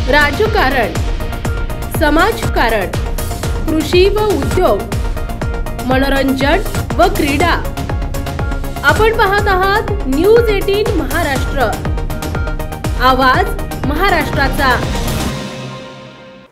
राजकारण, समाजकारण, कृषी व उद्योग, मनोरंजन व क्रीडा। आपण पाहत आहात न्यूज 18 महाराष्ट्र, आवाज महाराष्ट्राचा।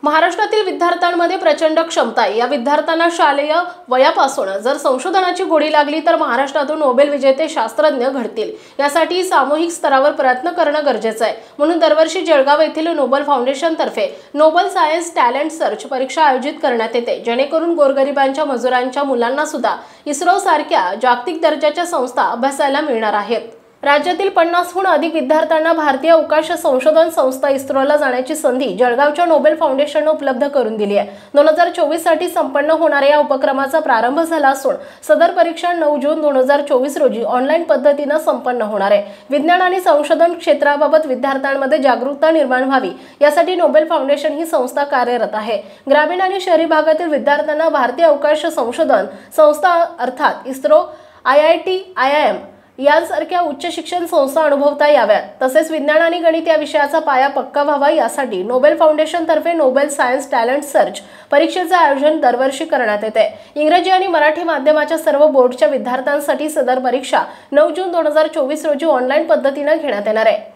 महाराष्ट्रातील विद्यार्थ्यांमध्ये प्रचंड क्षमता आहे। या विद्यार्थ्यांना शालेय वयापासून जर संशोधनाची गोडी लागली तर महाराष्ट्रातून नोबेल विजेते शास्त्रज्ञ घडतील। यासाठी सामूहिक स्तरावर प्रयत्न करणं गरजेचं आहे। म्हणून दरवर्षी जळगाव येथील नोबेल फाउंडेशन तर्फे नोबेल सायन्स टॅलेंट सर्च परीक्षा आयोजित करण्यात येते, जेणेकरून गोरगरिबांच्या मजुरांच्या मुलांना सुद्धा इस्रो सारख्या जागतिक दर्जाच्या संस्था अभ्यासायला मिळणार आहेत। राज्यातील 50हून अधिक विद्यार्थ्यांना भारतीय अवकाश संशोधन संस्था इस्रोला जाण्याची संधी जळगावच्या नोबेल फाउंडेशनने उपलब्ध करून दिली आहे। 2024 साठी संपन्न होणाऱ्या या उपक्रमाचा प्रारंभ झाला असून सदर परीक्षा 9 जून 2024 रोजी ऑनलाईन पद्धतीने संपन्न होणार आहे। विज्ञान आणि संशोधन क्षेत्राबाबत विद्यार्थ्यांमध्ये जागरूकता निर्माण व्हावी यासाठी नोबेल फाउंडेशन ही संस्था कार्यरत आहे। ग्रामीण आणि शहरी भागातील विद्यार्थ्यांना भारतीय अवकाश संशोधन संस्था अर्थात इस्रो, IIT, IIM यांसारख्या उच्च शिक्षण संस्था अनुभवता याव्यात, तसेच विज्ञान आणि गणित या विषयाचा पाया पक्का व्हावा यासाठी नोबेल फाउंडेशन तर्फे नोबेल सायन्स टॅलेंट सर्च परीक्षेचे आयोजन दरवर्षी करण्यात येते। इंग्रजी आणि मराठी माध्यमाच्या सर्व बोर्डच्या विद्यार्थ्यांसाठी सदर परीक्षा 9 जून 2024 रोजी ऑनलाईन पद्धतीने घेण्यात येणार आहे।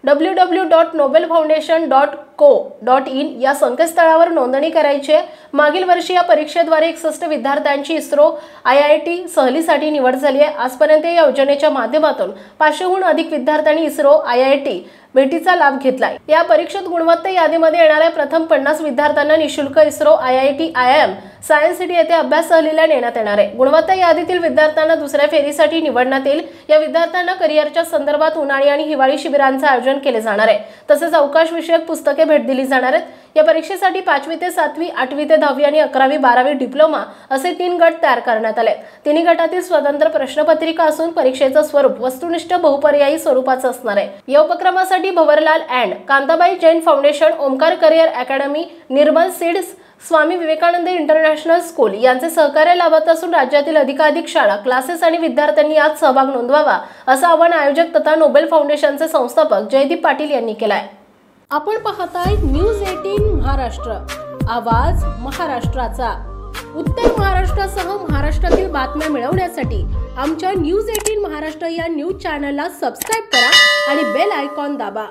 www.nobelfoundation.co.in या संकेतस्थळावर नोंदणी करायची आहे। मागील वर्षी या परीक्षेद्वारे 61 विद्यार्थ्यांची इस्रो, IIT सहलीसाठी निवड झाली आहे। आजपर्यंत या योजनेच्या माध्यमातून 500हून अधिक विद्यार्थ्यांनी इस्रो, IIT भेटीचा लाभ घेतलाय। या परीक्षेत गुणवत्ता यादीमध्ये येणाऱ्या प्रथम 50 विद्यार्थ्यांना निशुल्क ISRO, IIT, IIM science city येथे अभ्यास सहलीला नेण्यात येणार आहे। गुणवत्ता यादीतील विद्यार्थ्यांना दुसऱ्या फेरीसाठी निवडण्यात येईल। या विद्यार्थ्यांना करिअरच्या संदर्भात उन्हाळी आणि हिवाळी शिबिरांचे आयोजन केले जाणार आहे, तसेच अवकाश विषयक पुस्तके भेट दिली जाणार आहेत। या परीक्षेसाठी 5वी ते 7वी, 8वी ते 10वी आणि 11वी 12वी डिप्लोमा असे 3 गट तयार करण्यात आले। तिन्ही गटातील स्वतंत्र प्रश्नपत्रिका असून परीक्षेचे स्वरूप वस्तुनिष्ठ बहुपर्यायी स्वरूपाचे असणार आहे। या उपक्रमासाठी Bhavarlal and Kantabai Jain foundation, Omkar career academy, Nirmal seeds, Swami Vivekananda international school यांचे सहकार्य लाभत असून राज्यातील अधिकाधिक शाळा, क्लासेस आणि विद्यार्थ्यांनी यात सहभाग नोंदवावा असं आवाहन आयोजक तथा नोबेल फाउंडेशनचे संस्थापक जयदीप पाटील यांनी केलं आहे। आपण पाहताय न्यूज 18 महाराष्ट्र, आवाज महाराष्ट्राचा। उत्तर महाराष्ट्रासह महाराष्ट्रातील बातम्या मिळवण्यासाठी आमच्या न्यूज 18 महाराष्ट्र या न्यूज चॅनलला सबस्क्राइब करा आणि बेल आयकॉन दाबा।